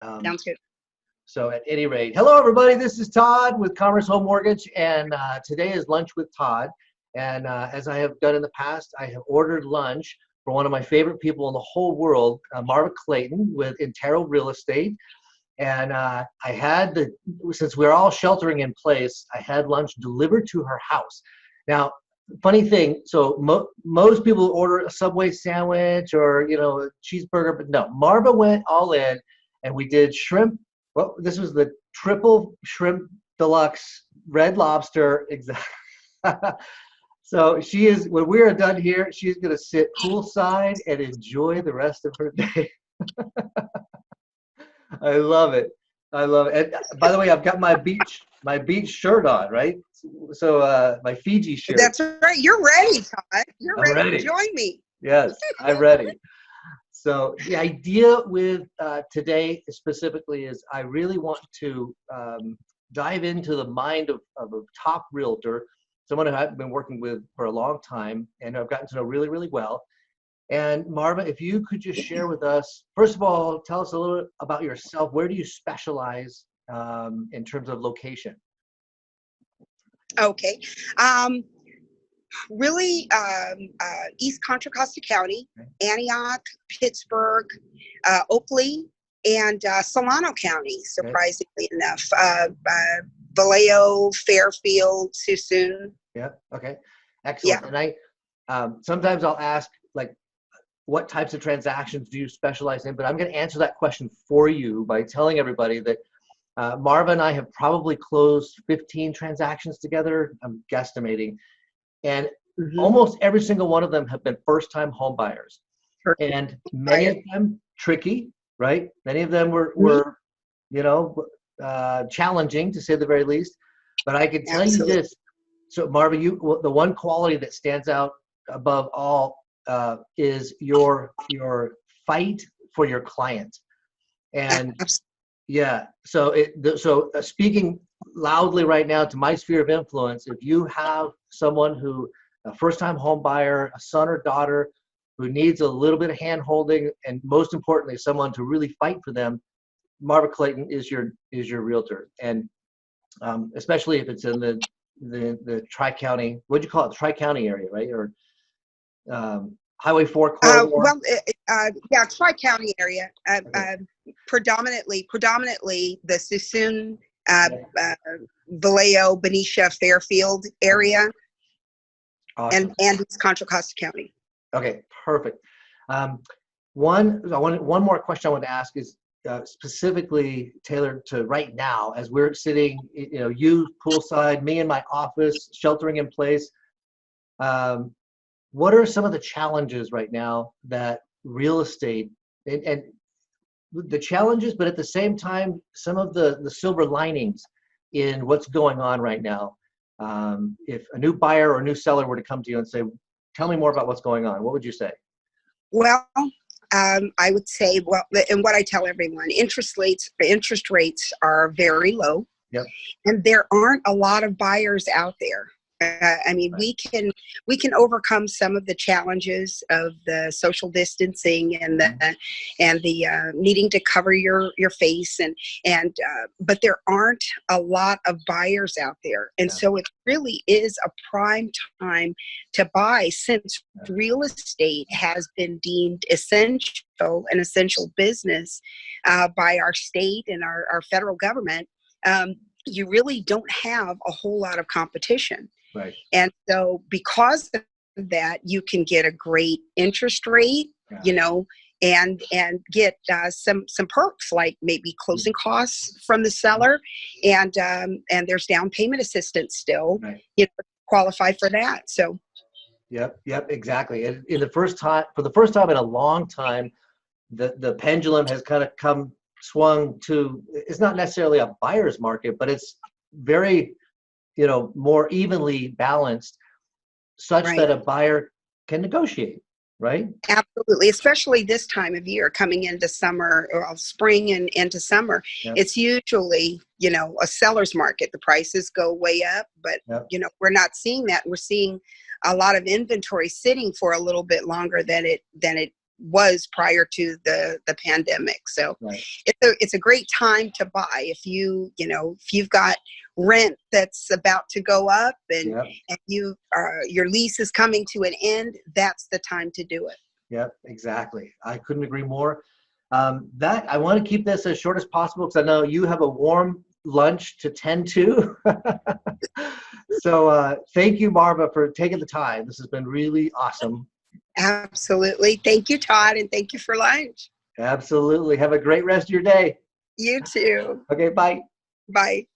Sounds good. So at any rate, hello everybody, this is Todd with Commerce Home Mortgage, and today is Lunch with Todd. And as I have done in the past, I have ordered lunch for one of my favorite people in the whole world, Marva Clayton with Intero Real Estate. And I had since we're all sheltering in place, I had lunch delivered to her house. Now, funny thing, so most people order a Subway sandwich or, a cheeseburger, but no, Marva went all in, and we did shrimp. Well, this was the triple shrimp deluxe red lobster. Exactly. So she is, when we are done here, she's going to sit poolside and enjoy the rest of her day. I love it. I love it. And by the way, I've got my beach shirt on, right? So my Fiji shirt. That's right. You're ready, Todd. You're ready to join me. Yes, I'm ready. So the idea with today specifically is I really want to dive into the mind of a top realtor, someone who I've been working with for a long time and I've gotten to know really, really well. And Marva, if you could just share with us, first of all, tell us a little about yourself. Where do you specialize in terms of location? Okay. Really, East Contra Costa County, Antioch, Pittsburgh, Oakley, and Solano County, surprisingly enough. Vallejo, Fairfield, Suisun. Yeah. Okay. Excellent. Yeah. And I sometimes I'll ask, like, what types of transactions do you specialize in? But I'm going to answer that question for you by telling everybody that Marva and I have probably closed 15 transactions together. I'm guesstimating. And almost every single one of them have been first-time home buyers. And many of them tricky, right? Many of them were challenging, to say the very least. But I can tell you this. So Marva, the one quality that stands out above all is your fight for your client. And yeah, so speaking loudly right now to my sphere of influence, if you have someone who, a first-time home buyer, a son or daughter who needs a little bit of hand-holding, and most importantly, someone to really fight for them, Marva Clayton is your realtor. And especially if it's in the Tri-County, what'd you call it? The Tri-County area, right? Or Highway 4 corridor? Yeah, Tri-County area. Predominantly the Suisun, Vallejo, Benicia, Fairfield area. Awesome. And East Contra Costa County. Okay, perfect. One more question I want to ask is specifically tailored to right now, as we're sitting, you poolside, me in my office, sheltering in place. What are some of the challenges right now that real estate and the challenges, but at the same time, some of the silver linings in what's going on right now? If a new buyer or a new seller were to come to you and say, tell me more about what's going on, what would you say? Well, I would say, and what I tell everyone, interest rates are very low. Yep. And there aren't a lot of buyers out there. I mean, right. we can overcome some of the challenges of the social distancing and the needing to cover your face but there aren't a lot of buyers out there, and so it really is a prime time to buy, since real estate has been deemed an essential business by our state and our federal government. You really don't have a whole lot of competition. Right. And so because of that, you can get a great interest rate, and get some perks, like maybe closing costs from the seller, and there's down payment assistance still, qualify for that. So. Yep, exactly. And for the first time in a long time, the pendulum has kind of swung to, it's not necessarily a buyer's market, but it's very, more evenly balanced, such that a buyer can negotiate, right? Absolutely, especially this time of year, coming into summer, or spring and into summer. Yep. It's usually, a seller's market. The prices go way up, but we're not seeing that. We're seeing a lot of inventory sitting for a little bit longer than it was prior to the pandemic. So Right. it's a great time to buy if if you've got rent that's about to go up, and Yep. your lease is coming to an end. That's the time to do it. Yep, exactly. I couldn't agree more. That I want to keep this as short as possible because I know you have a warm lunch to tend to. So thank you, Marva, for taking the time. This has been really awesome. Absolutely. Thank you, Todd, and thank you for lunch. Absolutely. Have a great rest of your day. You too. Okay, bye. Bye.